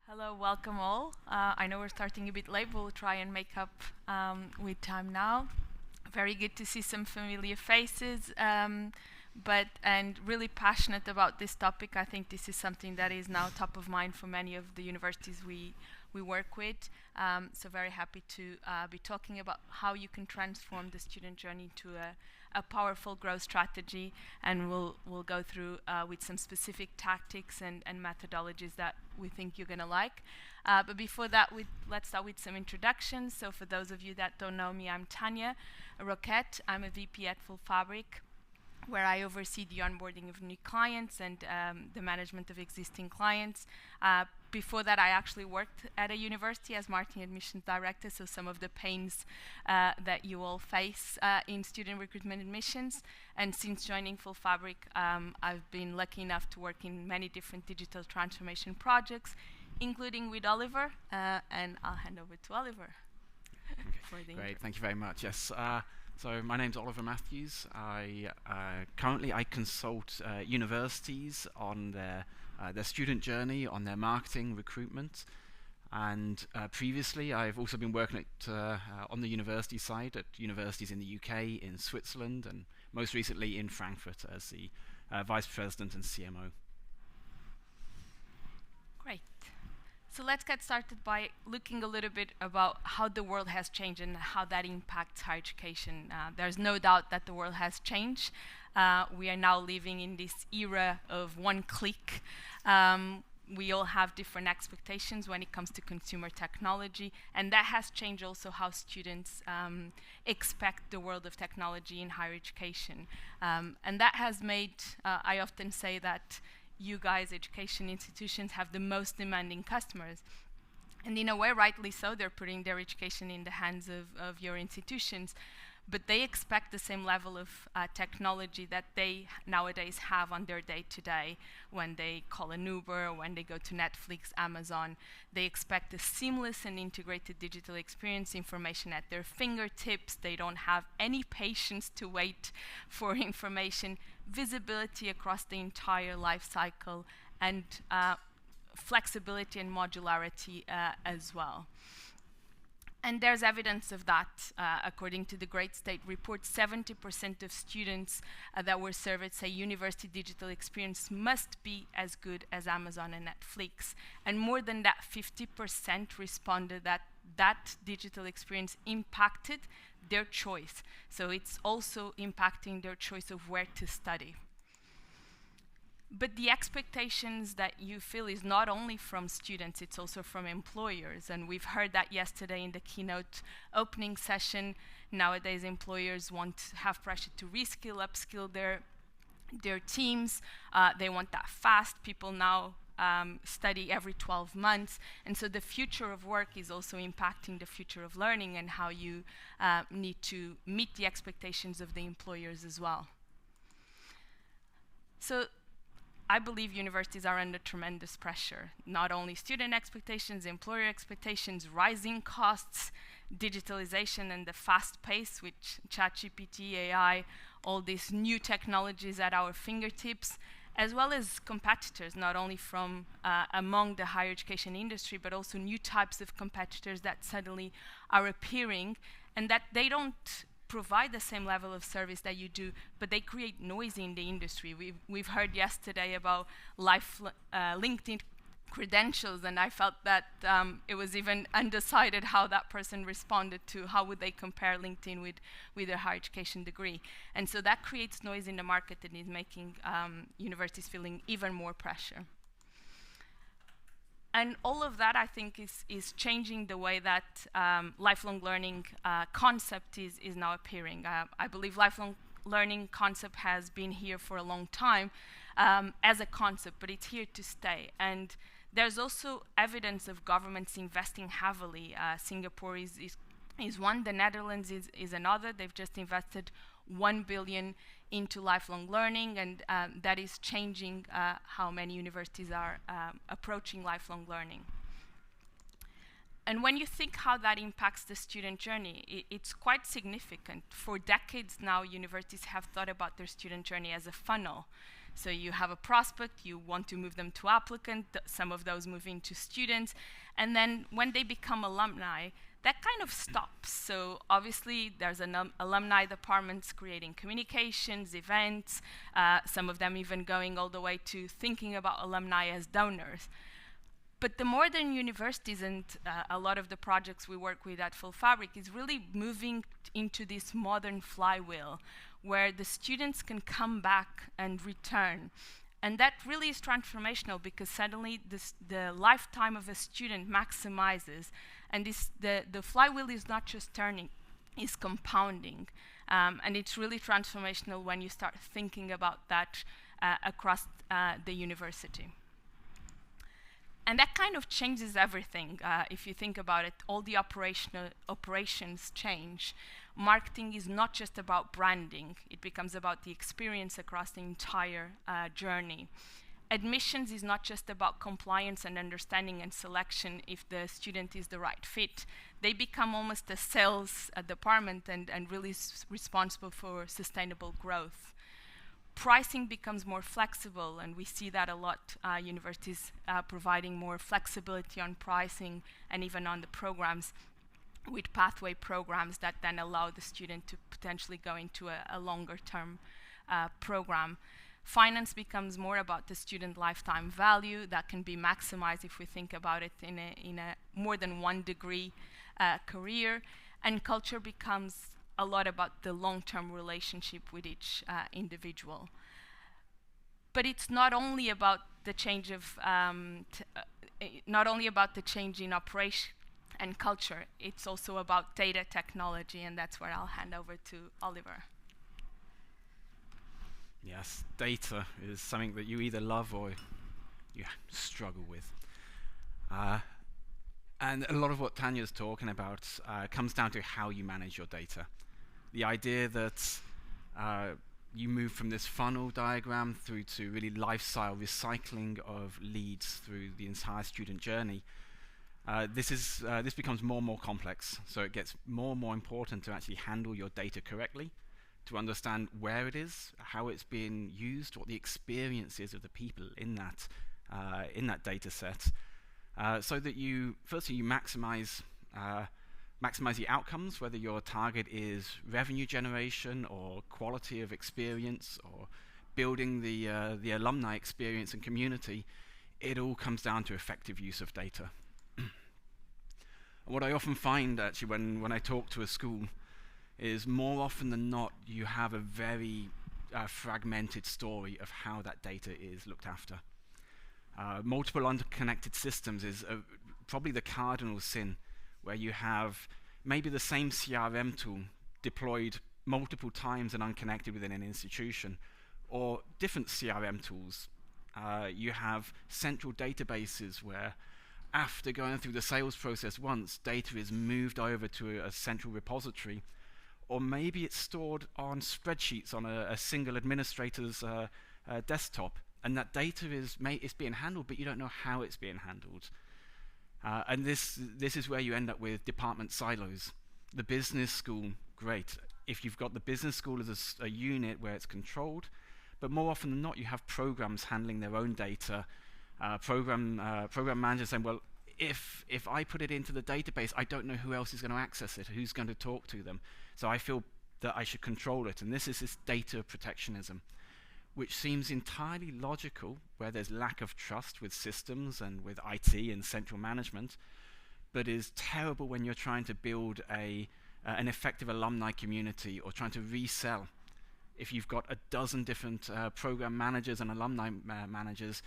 Hello, welcome all. I know we're starting a bit late, but we'll try and make up with time now. Very good to see some familiar faces, and really passionate about this topic. I think this is something that is now top of mind for many of the universities we work with. So very happy to be talking about how you can transform the student journey to a powerful growth strategy, and we'll go through with some specific tactics and methodologies that we think you're going to like. But before that, let's start with some introductions. So for those of you that don't know me, I'm Tânia Roquette. I'm a VP at Full Fabric, where I oversee the onboarding of new clients and the management of existing clients. Before that, I actually worked at a university as marketing admissions director, so some of the pains that you all face in student recruitment admissions. And since joining Full Fabric, I've been lucky enough to work in many different digital transformation projects, including with Oliver, and I'll hand over to Oliver. Okay. Great, thank you very much. Yes. So my name's Oliver Matthews. Currently I consult universities on their student journey, on their marketing, recruitment, and previously I've also been working on the university side at universities in the UK, in Switzerland, and most recently in Frankfurt as the Vice President and CMO. Great. So let's get started by looking a little bit about how the world has changed and how that impacts higher education. There's no doubt that the world has changed. We are now living in this era of one click. We all have different expectations when it comes to consumer technology, and that has changed also how students expect the world of technology in higher education. And that has made, I often say that you guys, education institutions, have the most demanding customers. And in a way, rightly so, they're putting their education in the hands of your institutions. But they expect the same level of technology that they nowadays have on their day-to-day when they call an Uber, or when they go to Netflix, Amazon. They expect a seamless and integrated digital experience, information at their fingertips. They don't have any patience to wait for information, visibility across the entire life cycle, and flexibility and modularity as well. And there's evidence of that. According to the Great State Report, 70% of students that were surveyed say university digital experience must be as good as Amazon and Netflix. And more than that, 50% responded that that digital experience impacted their choice. So it's also impacting their choice of where to study. But the expectations that you feel is not only from students, it's also from employers. And we've heard that yesterday in the keynote opening session. Nowadays, employers want to have pressure to reskill, upskill their teams. They want that fast. People now study every 12 months. And so the future of work is also impacting the future of learning and how you need to meet the expectations of the employers as well. So I believe universities are under tremendous pressure. Not only student expectations, employer expectations, rising costs, digitalization and the fast pace, which ChatGPT, AI, all these new technologies at our fingertips, as well as competitors, not only from among the higher education industry, but also new types of competitors that suddenly are appearing, and that they don't provide the same level of service that you do, but they create noise in the industry. We've heard yesterday about LinkedIn credentials, and I felt that it was even undecided how that person responded to how would they compare LinkedIn with their higher education degree. And so that creates noise in the market and is making universities feeling even more pressure. And all of that, I think, is changing the way that lifelong learning concept is now appearing. I believe lifelong learning concept has been here for a long time as a concept, but it's here to stay. And there's also evidence of governments investing heavily. Singapore is one, the Netherlands is another. They've just invested 1 billion into lifelong learning, and that is changing how many universities are approaching lifelong learning. And when you think how that impacts the student journey, it's quite significant. For decades now, universities have thought about their student journey as a funnel. So you have a prospect, you want to move them to applicant, some of those move into students, and then when they become alumni, that kind of stops. So obviously there's an alumni departments creating communications, events, some of them even going all the way to thinking about alumni as donors. But the modern universities and a lot of the projects we work with at Full Fabric is really moving into this modern flywheel where the students can come back and return. And that really is transformational because suddenly the lifetime of a student maximizes, and the flywheel is not just turning, it's compounding. And it's really transformational when you start thinking about that across the university. And that kind of changes everything. If you think about it, all the operations change. Marketing is not just about branding. It becomes about the experience across the entire journey. Admissions is not just about compliance and understanding and selection if the student is the right fit. They become almost a sales department and really responsible for sustainable growth. Pricing becomes more flexible, and we see that a lot, universities providing more flexibility on pricing and even on the programs with pathway programs that then allow the student to potentially go into a longer term program. Finance becomes more about the student lifetime value that can be maximized if we think about it in a more than one degree career, and culture becomes a lot about the long-term relationship with each individual. But it's not only about the change of, not only about the change in operation and culture, it's also about data technology, and that's where I'll hand over to Oliver. Yes, data is something that you either love or you struggle with. And a lot of what Tania's talking about comes down to how you manage your data. The idea that you move from this funnel diagram through to really lifecycle recycling of leads through the entire student journey. This becomes more and more complex, so it gets more and more important to actually handle your data correctly, to understand where it is, how it's being used, what the experience is of the people in that data set, so that firstly you maximize the outcomes, whether your target is revenue generation or quality of experience or building the alumni experience and community. It all comes down to effective use of data. What I often find actually when I talk to a school is more often than not you have a very fragmented story of how that data is looked after. Multiple interconnected systems is probably the cardinal sin, where you have maybe the same CRM tool deployed multiple times and unconnected within an institution, or different CRM tools. You have central databases where after going through the sales process once, data is moved over to a central repository, or maybe it's stored on spreadsheets on a single administrator's desktop, and that data is being handled, but you don't know how it's being handled. And this is where you end up with department silos. The business school, great. If you've got the business school as a unit where it's controlled, but more often than not, you have programs handling their own data. Program managers saying, well, if I put it into the database, I don't know who else is going to access it, who's going to talk to them. So I feel that I should control it. And this is this data protectionism, which seems entirely logical where there's lack of trust with systems and with IT and central management, but is terrible when you're trying to build an effective alumni community or trying to resell. If you've got a dozen different program managers and alumni managers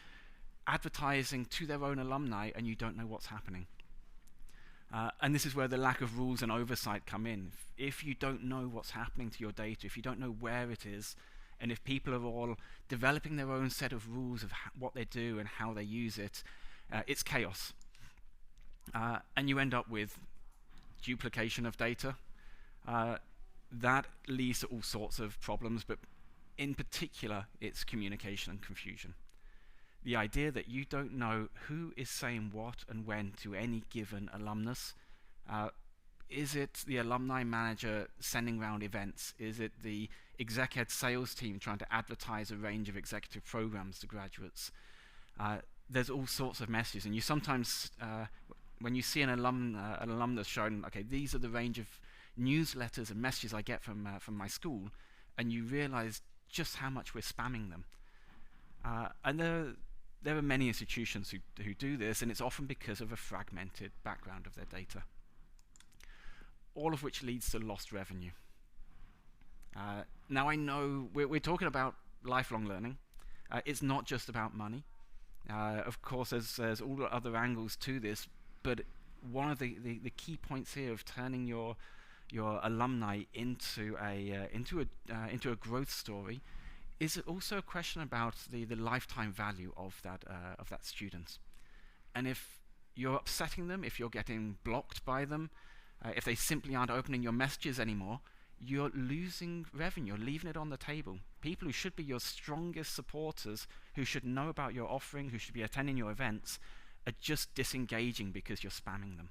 advertising to their own alumni and you don't know what's happening. And this is where the lack of rules and oversight come in. If you don't know what's happening to your data, if you don't know where it is, and if people are all developing their own set of rules of what they do and how they use it, it's chaos. And you end up with duplication of data. That leads to all sorts of problems, but in particular, it's communication and confusion. The idea that you don't know who is saying what and when to any given alumnus. Is it the alumni manager sending around events? Is it the exec ed sales team trying to advertise a range of executive programs to graduates. There's all sorts of messages, and you sometimes, when you see an alumnus showing, okay, these are the range of newsletters and messages I get from my school, and you realize just how much we're spamming them. And there are many institutions who do this, and it's often because of a fragmented background of their data, all of which leads to lost revenue. Now I know we're talking about lifelong learning. It's not just about money. Of course, there's all the other angles to this, but one of the key points here of turning your alumni into a growth story is also a question about the lifetime value of that student. And if you're upsetting them, if you're getting blocked by them, if they simply aren't opening your messages anymore, you're losing revenue, you're leaving it on the table. People who should be your strongest supporters, who should know about your offering, who should be attending your events, are just disengaging because you're spamming them.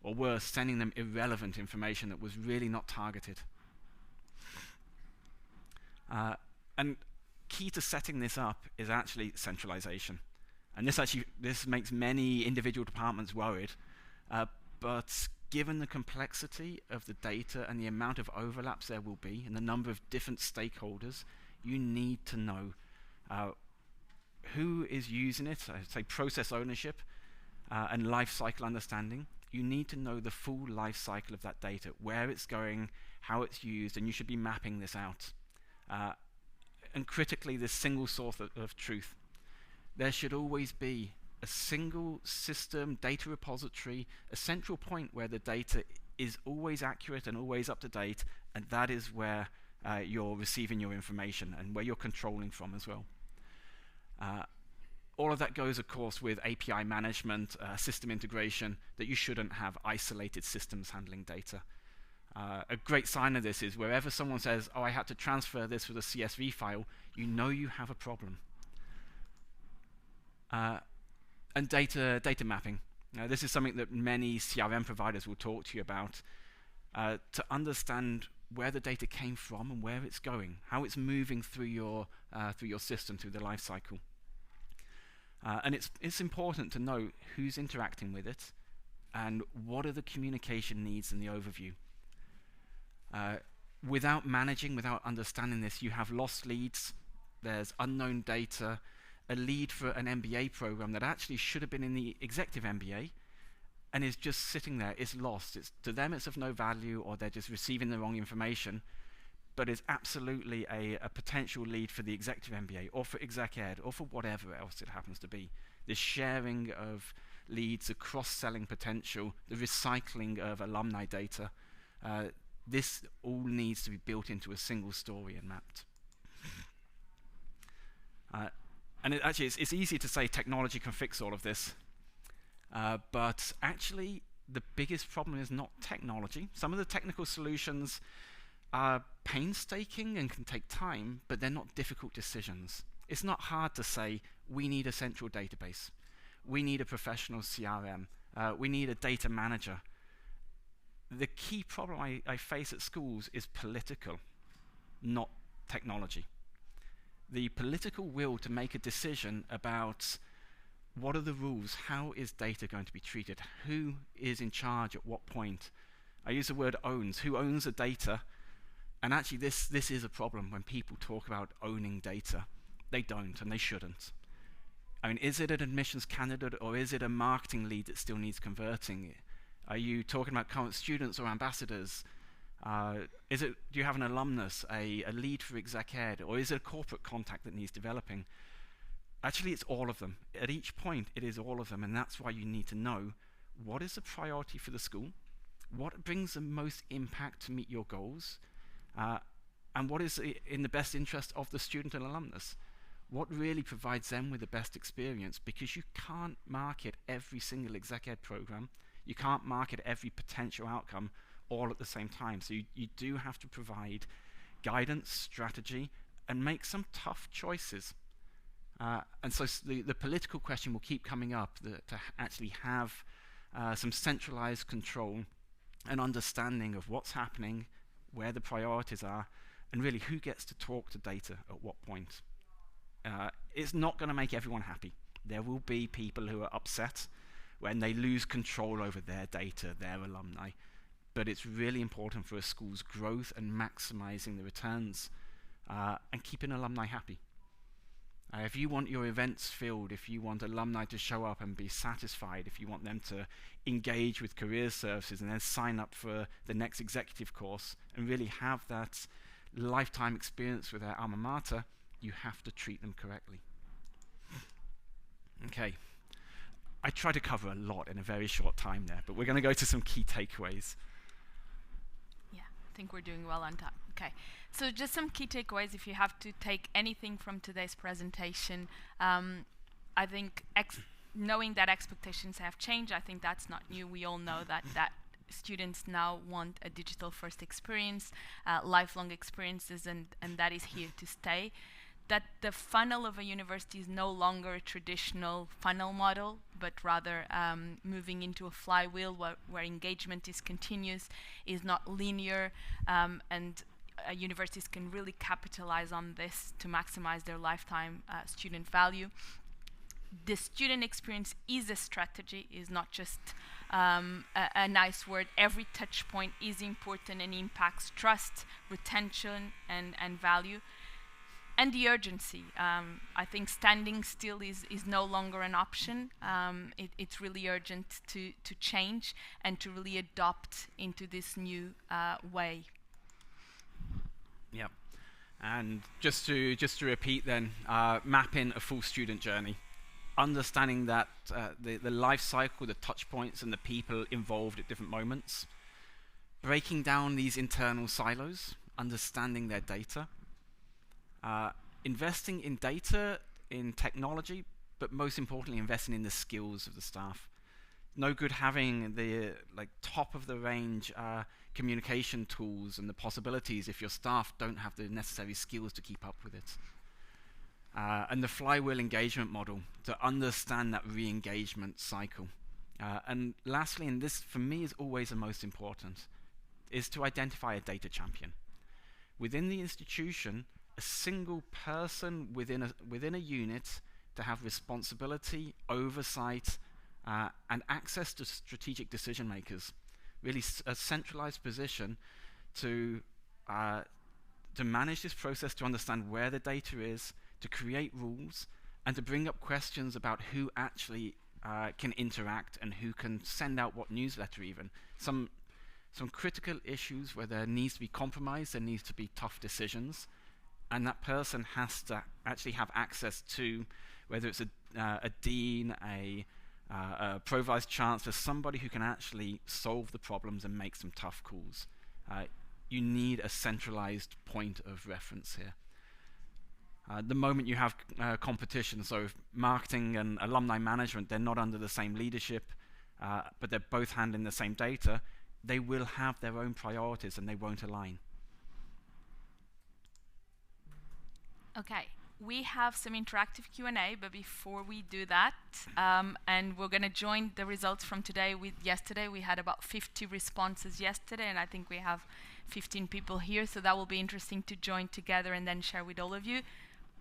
Or worse, sending them irrelevant information that was really not targeted. And key to setting this up is actually centralization. And this makes many individual departments worried, but given the complexity of the data and the amount of overlaps there will be and the number of different stakeholders, you need to know who is using it, say process ownership and life cycle understanding. You need to know the full life cycle of that data, where it's going, how it's used, and you should be mapping this out. And critically, this single source of truth. There should always be a single system, data repository, a central point where the data is always accurate and always up to date, and that is where you're receiving your information and where you're controlling from as well. All of that goes, of course, with API management, system integration, that you shouldn't have isolated systems handling data. A great sign of this is wherever someone says, oh, I had to transfer this with a CSV file, you know you have a problem. And data mapping. Now, this is something that many CRM providers will talk to you about, to understand where the data came from and where it's going, how it's moving through your system, through the life cycle. And it's important to know who's interacting with it and what are the communication needs in the overview. Without managing, without understanding this, you have lost leads, there's unknown data, a lead for an MBA program that actually should have been in the executive MBA and is just sitting there, is lost. To them it's of no value, or they're just receiving the wrong information, but is absolutely a potential lead for the executive MBA or for exec ed or for whatever else it happens to be. The sharing of leads, the cross-selling potential, the recycling of alumni data, this all needs to be built into a single story and mapped. And it's easy to say technology can fix all of this, but actually the biggest problem is not technology. Some of the technical solutions are painstaking and can take time, but they're not difficult decisions. It's not hard to say, we need a central database, we need a professional CRM, we need a data manager. The key problem I face at schools is political, not technology. The political will to make a decision about what are the rules, how is data going to be treated, who is in charge at what point. I use the word owns, who owns the data, and actually this is a problem when people talk about owning data. They don't, and they shouldn't. I mean, is it an admissions candidate or is it a marketing lead that still needs converting? Are you talking about current students or ambassadors? Do you have an alumnus, a lead for exec ed, or is it a corporate contact that needs developing? Actually, it's all of them. At each point, it is all of them, and that's why you need to know what is the priority for the school, what brings the most impact to meet your goals, and what is in the best interest of the student and alumnus. What really provides them with the best experience, because you can't market every single exec ed program, you can't market every potential outcome all at the same time. So you do have to provide guidance, strategy, and make some tough choices. And so the political question will keep coming up, to actually have some centralized control and understanding of what's happening, where the priorities are, and really who gets to talk to data at what point. It's not going to make everyone happy. There will be people who are upset when they lose control over their data, their alumni, but it's really important for a school's growth and maximizing the returns and keeping alumni happy. If you want your events filled, if you want alumni to show up and be satisfied, if you want them to engage with career services and then sign up for the next executive course and really have that lifetime experience with their alma mater, you have to treat them correctly. Okay, I tried to cover a lot in a very short time there, but we're going to go to some key takeaways. Yeah, I think we're doing well on time. Okay, so just some key takeaways if you have to take anything from today's presentation. I think knowing that expectations have changed, I think that's not new. We all know that students now want a digital first experience, lifelong experiences, and that is here to stay. That the funnel of a university is no longer a traditional funnel model, but rather moving into a flywheel where engagement is continuous, is not linear, and universities can really capitalize on this to maximize their lifetime student value. The student experience is a strategy, is not just a nice word. Every touch point is important and impacts trust, retention, and value. And the urgency. I think standing still is no longer an option. It's really urgent to change and to really adopt into this new way. Yep. And just to repeat then, mapping a full student journey. Understanding that the life cycle, the touch points and the people involved at different moments. Breaking down these internal silos, understanding their data. Investing in data, in technology, but most importantly investing in the skills of the staff. No good having the top of the range communication tools and the possibilities if your staff don't have the necessary skills to keep up with it. And the flywheel engagement model, to understand that re-engagement cycle. And lastly, and this for me is always the most important, is to identify a data champion. Within the institution, a single person within a unit to have responsibility, oversight, and access to strategic decision makers. Really a centralized position to manage this process, to understand where the data is, to create rules, and to bring up questions about who actually can interact and who can send out what newsletter even. Some critical issues where there needs to be compromise, there needs to be tough decisions, and that person has to actually have access to, whether it's a dean, a pro-vice chancellor, somebody who can actually solve the problems and make some tough calls. You need a centralized point of reference here. The moment you have competition, so marketing and alumni management, they're not under the same leadership, but they're both handling the same data, they will have their own priorities and they won't align. Okay, we have some interactive Q&A, but before we do that, and we're going to join the results from today with yesterday. We had about 50 responses yesterday, and I think we have 15 people here, so that will be interesting to join together and then share with all of you.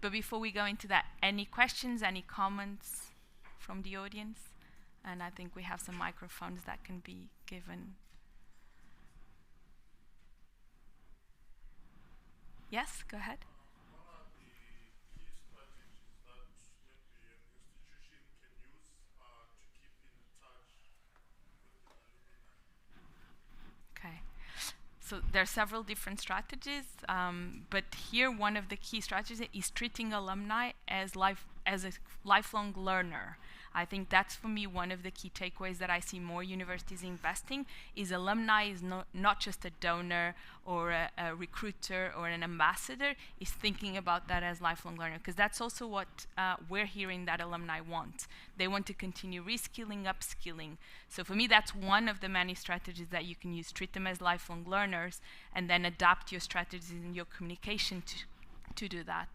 But before we go into that, any questions, any comments from the audience? And I think we have some microphones that can be given. Yes, go ahead. So there are several different strategies, but here one of the key strategies is treating alumni as a lifelong learner. I think that's for me one of the key takeaways that I see more universities investing is alumni is not just a donor or a recruiter or an ambassador, is thinking about that as lifelong learner, because that's also what we're hearing that alumni want. They want to continue reskilling, upskilling. So for me, that's one of the many strategies that you can use. Treat them as lifelong learners and then adapt your strategies and your communication to do that.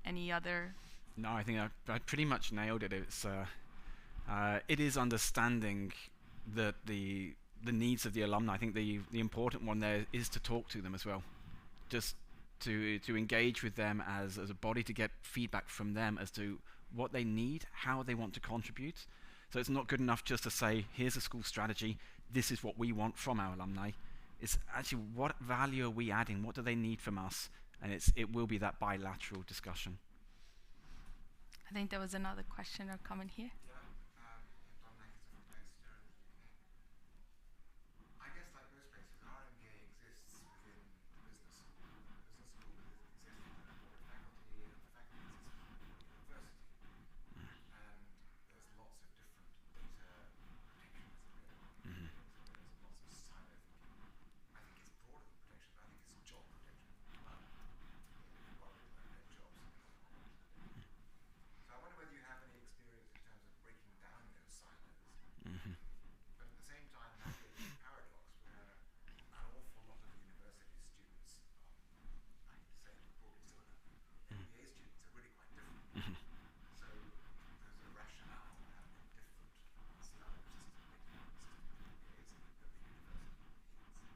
Any other? No, I think I pretty much nailed it. It is understanding the needs of the alumni. I think the important one there is to talk to them as well. just to engage with them as a body, to get feedback from them as to what they need, how they want to contribute. So it's not good enough just to say, here's a school strategy, this is what we want from our alumni. It's actually, what value are we adding, what do they need from us? And it will be that bilateral discussion. I think there was another question or comment here.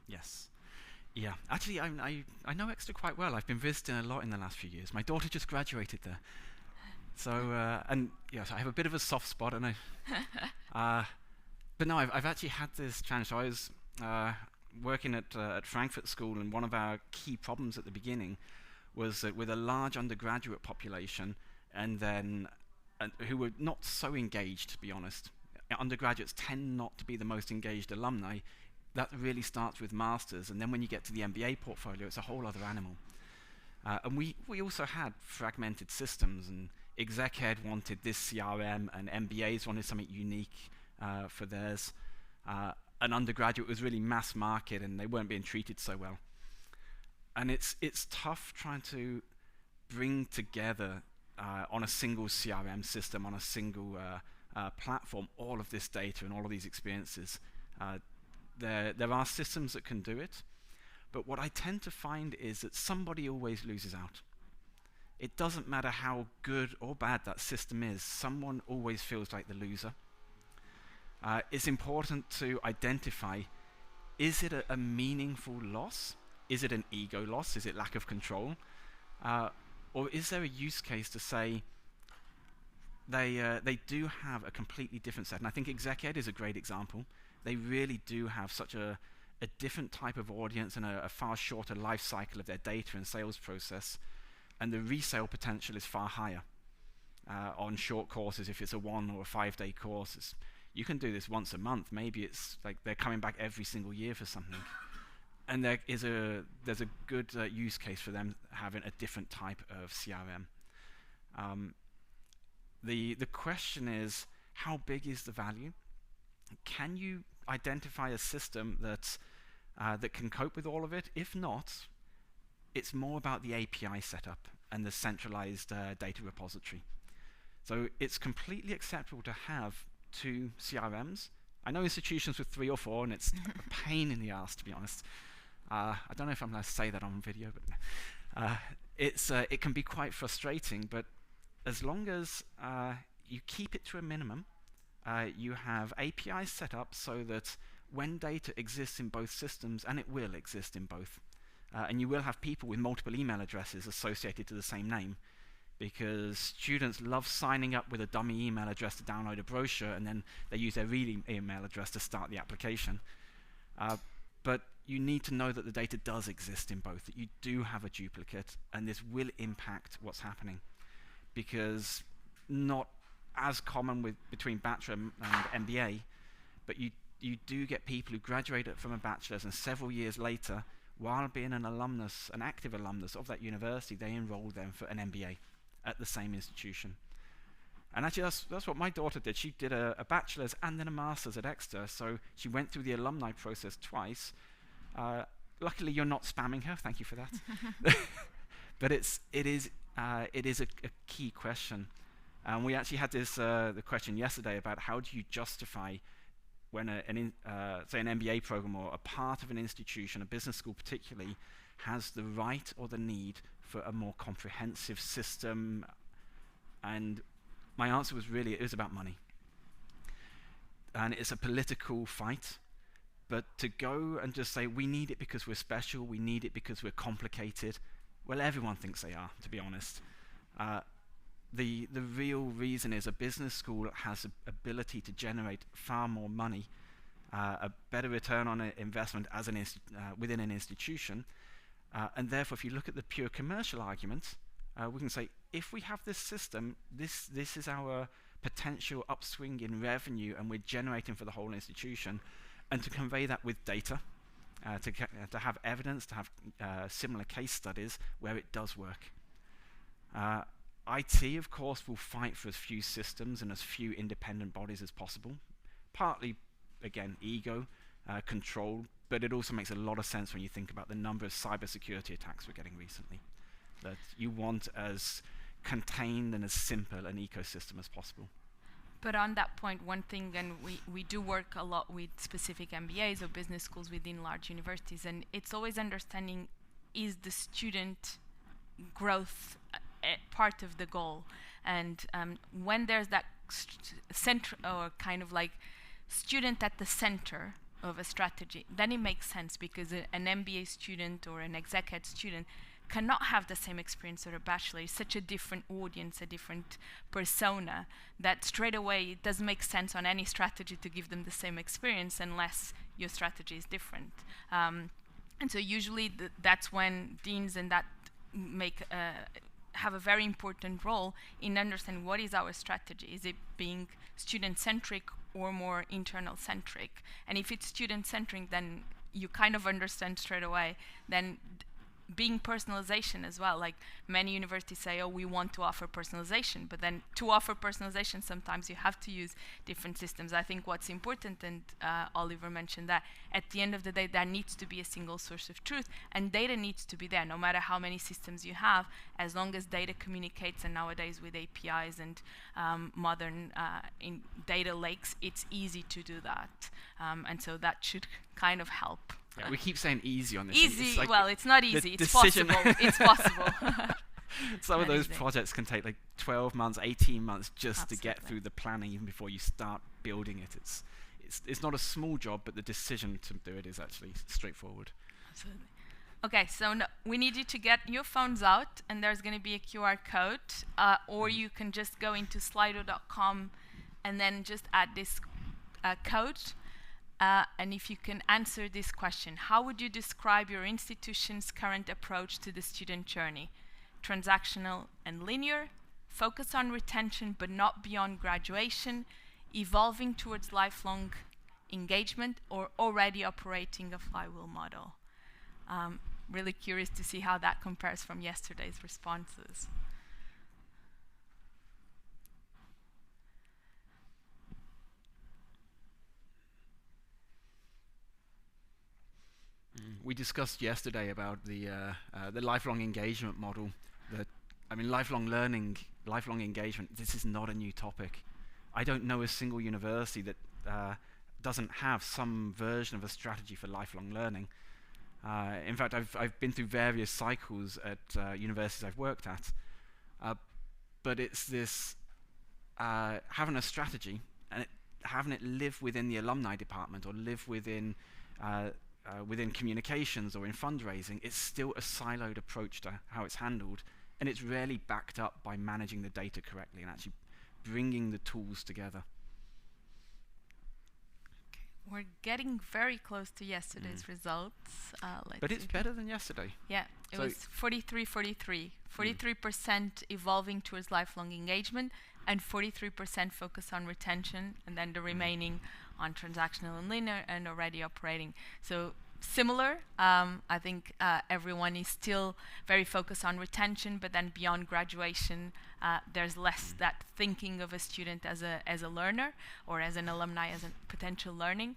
Yes. Yeah. Actually, I know Exeter quite well. I've been visiting a lot in the last few years. My daughter just graduated there. So, and yes, I have a bit of a soft spot, and but no, I've actually had this challenge. So I was working at Frankfurt School, and one of our key problems at the beginning was that with a large undergraduate population, and then who were not so engaged, to be honest. Undergraduates tend not to be the most engaged alumni. That really starts with masters, and then when you get to the MBA portfolio, it's a whole other animal. And we also had fragmented systems, and exec head wanted this CRM, and MBAs wanted something unique for theirs. An undergraduate was really mass market, and they weren't being treated so well. And it's tough trying to bring together on a single CRM system, on a single platform, all of this data and all of these experiences. There are systems that can do it, but what I tend to find is that somebody always loses out. It doesn't matter how good or bad that system is, someone always feels like the loser. It's important to identify, is it a meaningful loss? Is it an ego loss? Is it lack of control? Or is there a use case to say they do have a completely different set? And I think exec ed is a great example. They really do have such a different type of audience and a far shorter life cycle of their data and sales process, and the resale potential is far higher. On short courses, if it's a 1 or a 5-day course, you can do this once a month. Maybe it's like they're coming back every single year for something. And there's a good use case for them having a different type of CRM. The question is, how big is the value? Can you identify a system that can cope with all of it? If not, it's more about the API setup and the centralized data repository. So it's completely acceptable to have 2 CRMs. I know institutions with 3 or 4, and it's a pain in the ass, to be honest. I don't know if I'm allowed to say that on video, but it can be quite frustrating. But as long as you keep it to a minimum, you have APIs set up so that when data exists in both systems, and it will exist in both, and you will have people with multiple email addresses associated to the same name, because students love signing up with a dummy email address to download a brochure, and then they use their real email address to start the application. But you need to know that the data does exist in both, that you do have a duplicate, and this will impact what's happening, because not as common between bachelor and MBA, but you do get people who graduate from a bachelor's, and several years later, while being an alumnus, an active alumnus of that university, they enroll them for an MBA at the same institution. And actually that's what my daughter did. She did a bachelor's and then a master's at Exeter, so she went through the alumni process twice. Luckily you're not spamming her, thank you for that. But it is a key question. And we actually had the question yesterday about how do you justify when say an MBA program or a part of an institution, a business school particularly, has the right or the need for a more comprehensive system. And my answer was really, it was about money. And it's a political fight. But to go and just say, we need it because we're special, we need it because we're complicated, well, everyone thinks they are, to be honest. The real reason is a business school has the ability to generate far more money, a better return on investment as within an institution, and therefore if you look at the pure commercial argument, we can say, if we have this system, this is our potential upswing in revenue and we're generating for the whole institution, and to convey that with data, to have evidence, to have similar case studies where it does work. IT, of course, will fight for as few systems and as few independent bodies as possible. Partly, again, ego, control, but it also makes a lot of sense when you think about the number of cybersecurity attacks we're getting recently. That you want as contained and as simple an ecosystem as possible. But on that point, one thing, and we do work a lot with specific MBAs or business schools within large universities, and it's always understanding, is the student growth part of the goal? And when there's that center, or kind of like student at the center of a strategy, then it makes sense, because an MBA student or an exec ed student cannot have the same experience as a bachelor. It's such a different audience, a different persona, that straight away it doesn't make sense on any strategy to give them the same experience unless your strategy is different. And so usually that's when deans and that have a very important role in understanding what is our strategy. Is it being student-centric or more internal-centric? And if it's student-centric, then you kind of understand straight away. Then being personalization as well, like many universities say, oh, we want to offer personalization, but then to offer personalization sometimes you have to use different systems. I think what's important, and Oliver mentioned that, at the end of the day there needs to be a single source of truth, and data needs to be there no matter how many systems you have, as long as data communicates. And nowadays with APIs and modern in data lakes, it's easy to do that, and so that should kind of help. Yeah, we keep saying easy on this. Easy, it's like well, it's not easy. It's possible. It's possible. Some of those projects can take like 12 months, 18 months just to get through the planning, even before you start building it. It's not a small job, but the decision to do it is actually straightforward. Absolutely. Okay, so we need you to get your phones out, and there's going to be a QR code, or you can just go into slido.com and then just add this code. And if you can answer this question, how would you describe your institution's current approach to the student journey? Transactional and linear, focus on retention but not beyond graduation, evolving towards lifelong engagement, or already operating a flywheel model? Really curious to see how that compares from yesterday's responses. We discussed yesterday about the lifelong engagement model. Lifelong learning, lifelong engagement. This is not a new topic. I don't know a single university that doesn't have some version of a strategy for lifelong learning. In fact, I've been through various cycles at universities I've worked at, but it's this having a strategy and having it live within the alumni department, or live within communications or in fundraising. It's still a siloed approach to how it's handled, and it's rarely backed up by managing the data correctly and actually bringing the tools together. We're getting very close to yesterday's results. But it's better than yesterday. Yeah, it was 43-43. 43% evolving towards lifelong engagement, and 43% focus on retention, and then the remaining on transactional and linear and already operating. So similar. I think everyone is still very focused on retention, but then beyond graduation, there's less that thinking of a student as a learner, or as an alumni as a potential learning,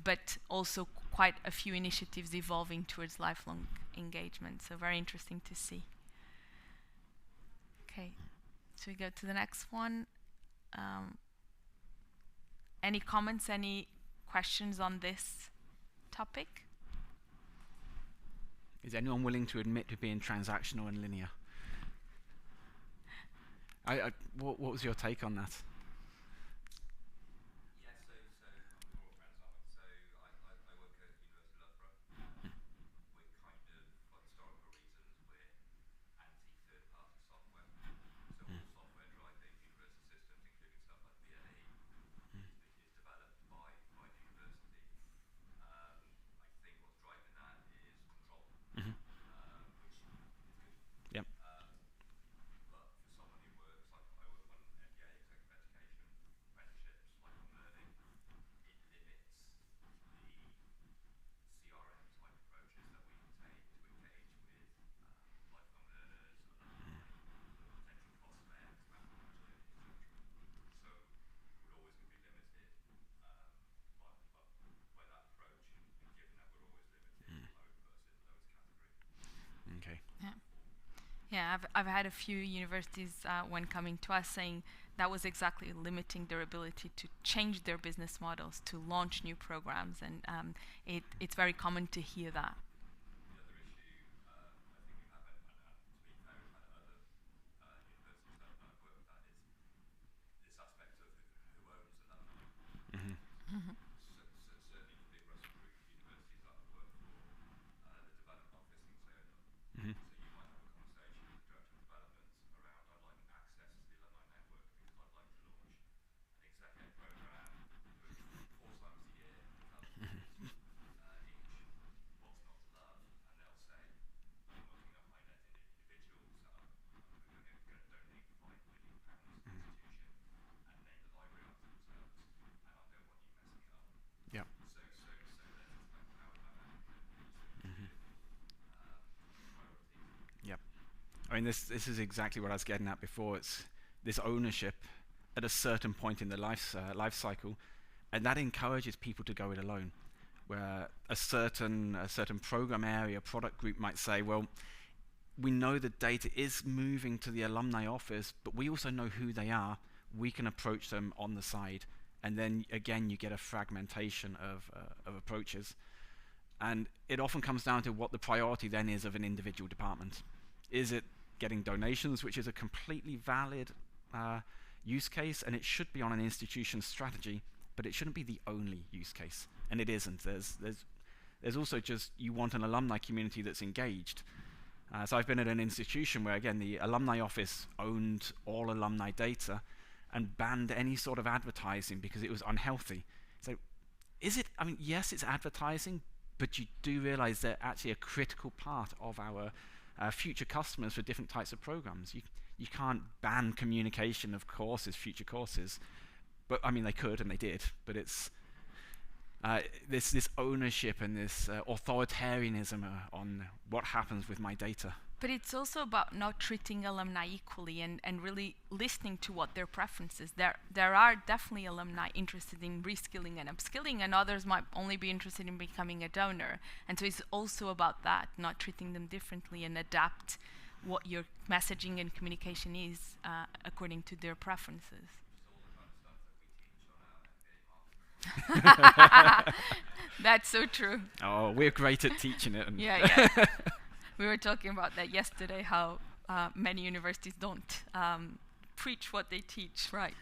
but also quite a few initiatives evolving towards lifelong engagement. So very interesting to see. Okay, so we go to the next one. Any comments, any questions on this topic? Is anyone willing to admit to being transactional and linear? What was your take on that? Yeah, so I'm more hands-on. So I've had a few universities when coming to us saying that was exactly limiting their ability to change their business models, to launch new programs, and it's very common to hear that. Mm-hmm. Mm-hmm. Yeah. Mm-hmm. Yep. I mean, this is exactly what I was getting at before. It's this ownership at a certain point in the life cycle, and that encourages people to go it alone. Where a certain program area, product group might say, well, we know the data is moving to the alumni office, but we also know who they are. We can approach them on the side, and then again you get a fragmentation of approaches. And it often comes down to what the priority then is of an individual department. Is it getting donations, which is a completely valid use case, and it should be on an institution's strategy, but it shouldn't be the only use case, and it isn't. There's also just, you want an alumni community that's engaged. So I've been at an institution where, again, the alumni office owned all alumni data and banned any sort of advertising because it was unhealthy. So is it, I mean, yes, it's advertising, but you do realize they're actually a critical part of our future customers for different types of programs. You can't ban communication of courses, future courses. But I mean, they could, and they did, but it's this ownership and this authoritarianism on what happens with my data. But it's also about not treating alumni equally and really listening to what their preferences. There are definitely alumni interested in reskilling and upskilling, and others might only be interested in becoming a donor. And so it's also about that, not treating them differently, and adapt what your messaging and communication is according to their preferences. That's so true. Oh, we're great at teaching it. Yeah. We were talking about that yesterday, how many universities don't preach what they teach, right?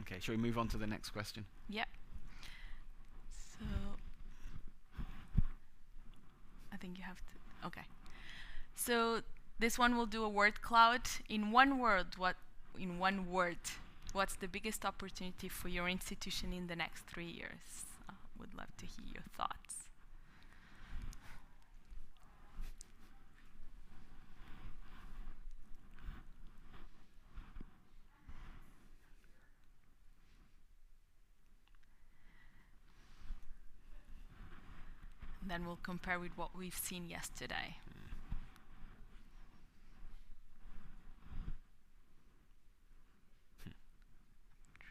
Okay, shall we move on to the next question? Yeah. So, I think you have to, okay. So, this one will do a word cloud. In one word, what's the biggest opportunity for your institution in the next 3 years? Would love to hear your thoughts. Then we'll compare with what we've seen yesterday.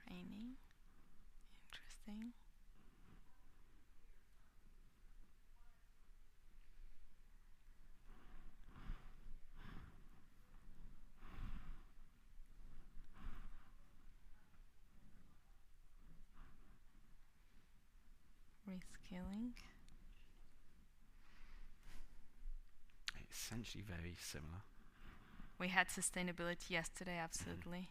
Training. Interesting. Reskilling. Essentially very similar. We had sustainability yesterday, absolutely.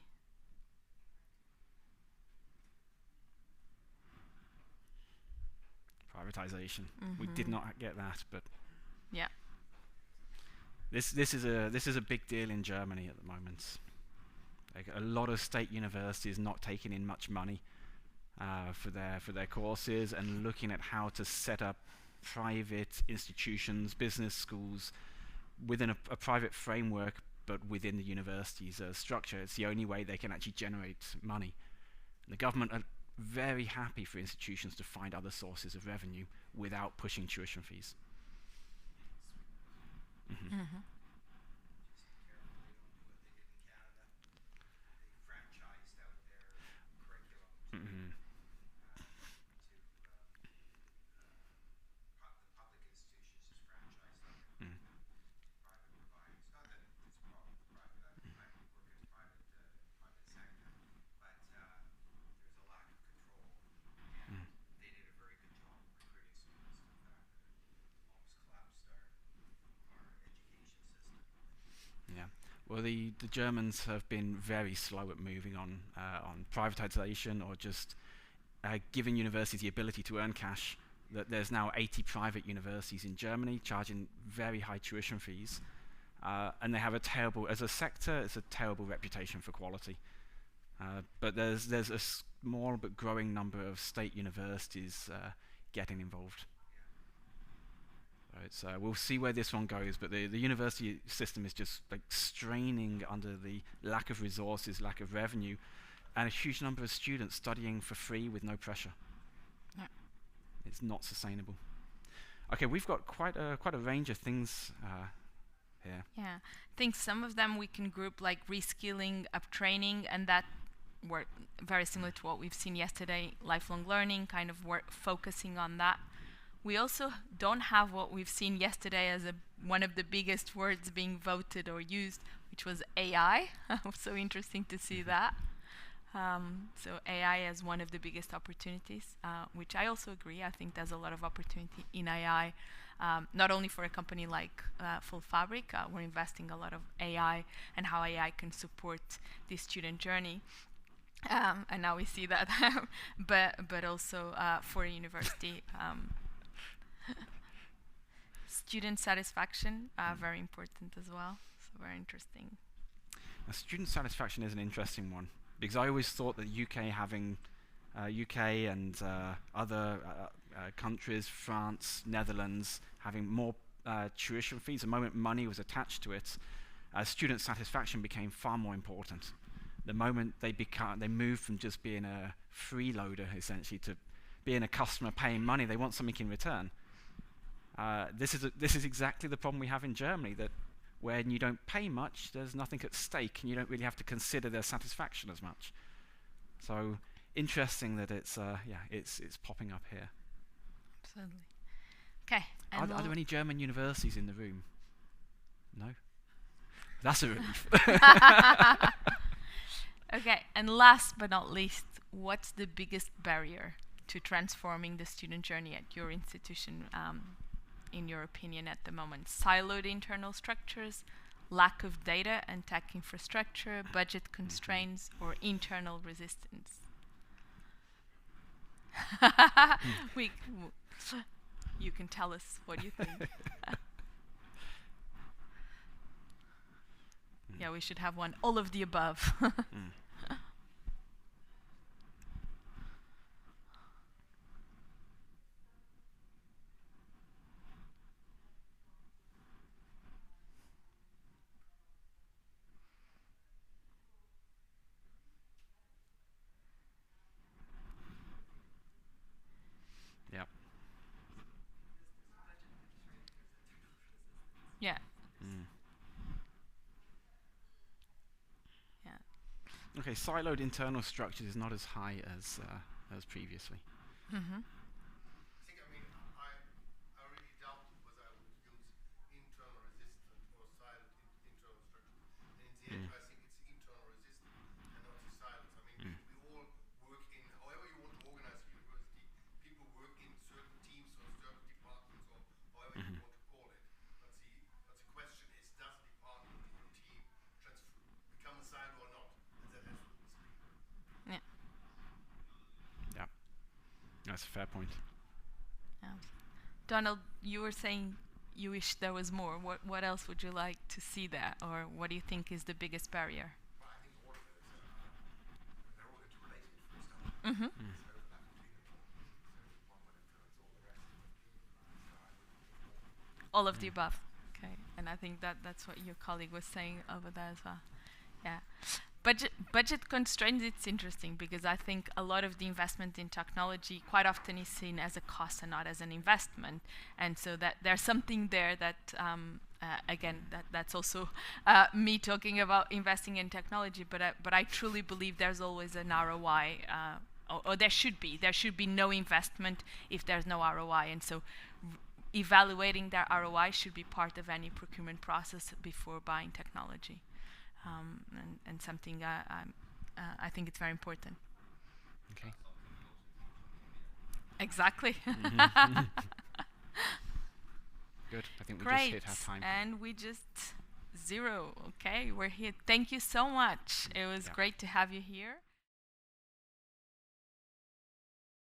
Privatization. We did not get that, but yeah. This is a big deal in Germany at the moment. Like, a lot of state universities not taking in much money for their courses, and looking at how to set up private institutions, business schools within a private framework, but within the university's structure. It's the only way they can actually generate money. And the government are very happy for institutions to find other sources of revenue without pushing tuition fees. Mm-hmm. Mm. Well, the Germans have been very slow at moving on privatization or just giving universities the ability to earn cash. That there's now 80 private universities in Germany charging very high tuition fees, and they have a terrible, as a sector, it's a terrible reputation for quality. But there's a small but growing number of state universities getting involved. So we'll see where this one goes, but the university system is just like straining under the lack of resources, lack of revenue, and a huge number of students studying for free with no pressure. Yeah. It's not sustainable. Okay, we've got quite a range of things here. Yeah, I think some of them we can group like reskilling, uptraining, and that were very similar to what we've seen yesterday, lifelong learning, kind of focusing on that. We also don't have what we've seen yesterday as one of the biggest words being voted or used, which was AI. So interesting to see that. So AI as one of the biggest opportunities, which I also agree. I think there's a lot of opportunity in AI, not only for a company like Full Fabric. We're investing a lot of AI and how AI can support the student journey. And now we see that, but also for a university. Student satisfaction, very important as well. So very interesting. Now, student satisfaction is an interesting one, because I always thought that UK and other countries, France, Netherlands, having more tuition fees, the moment money was attached to it, student satisfaction became far more important. The moment they moved from just being a freeloader, essentially, to being a customer paying money, they want something in return. This is exactly the problem we have in Germany, that when you don't pay much, there's nothing at stake, and you don't really have to consider their satisfaction as much. So interesting that it's popping up here. Absolutely. Okay. Are there any German universities in the room? No? That's a relief. Okay, and last but not least, what's the biggest barrier to transforming the student journey at your institution, in your opinion, at the moment? Siloed internal structures, lack of data and tech infrastructure, budget constraints, or internal resistance? You can tell us what you think. Yeah, we should have one. All of the above. Yep. Yeah. Okay, siloed internal structures is not as high as previously. Mm-hmm. I really doubt whether I would use internal resistant or silent internal structure. And in the end, I think it's internal resistant and not the silence. I mean, we all work in, however you want to organize a university, people work in certain teams or certain departments or however you want to call it. But the question is, does a department or a team become a silo or not? And that has to be speed. Yeah. Yeah, that's a fair point. Yeah. Donald, you were saying you wish there was more. What else would you like to see there, or what do you think is the biggest barrier? Well, I think all of it is, they're all interrelated, for example. Mm-hmm. There's overlap between them all. So one will influence all the rest. So I would All of the above. Okay, and I think that's what your colleague was saying over there as well. Yeah. Budget constraints, it's interesting because I think a lot of the investment in technology quite often is seen as a cost and not as an investment, and so that there's something there that again that's also me talking about investing in technology, but I truly believe there's always an ROI, or there should be no investment if there's no ROI, and so evaluating that ROI should be part of any procurement process before buying technology. And something I think it's very important. Okay. Exactly. Good. I think we Great. just hit our time. And we just 0. Okay, we're here. Thank you so much. It was great to have you here.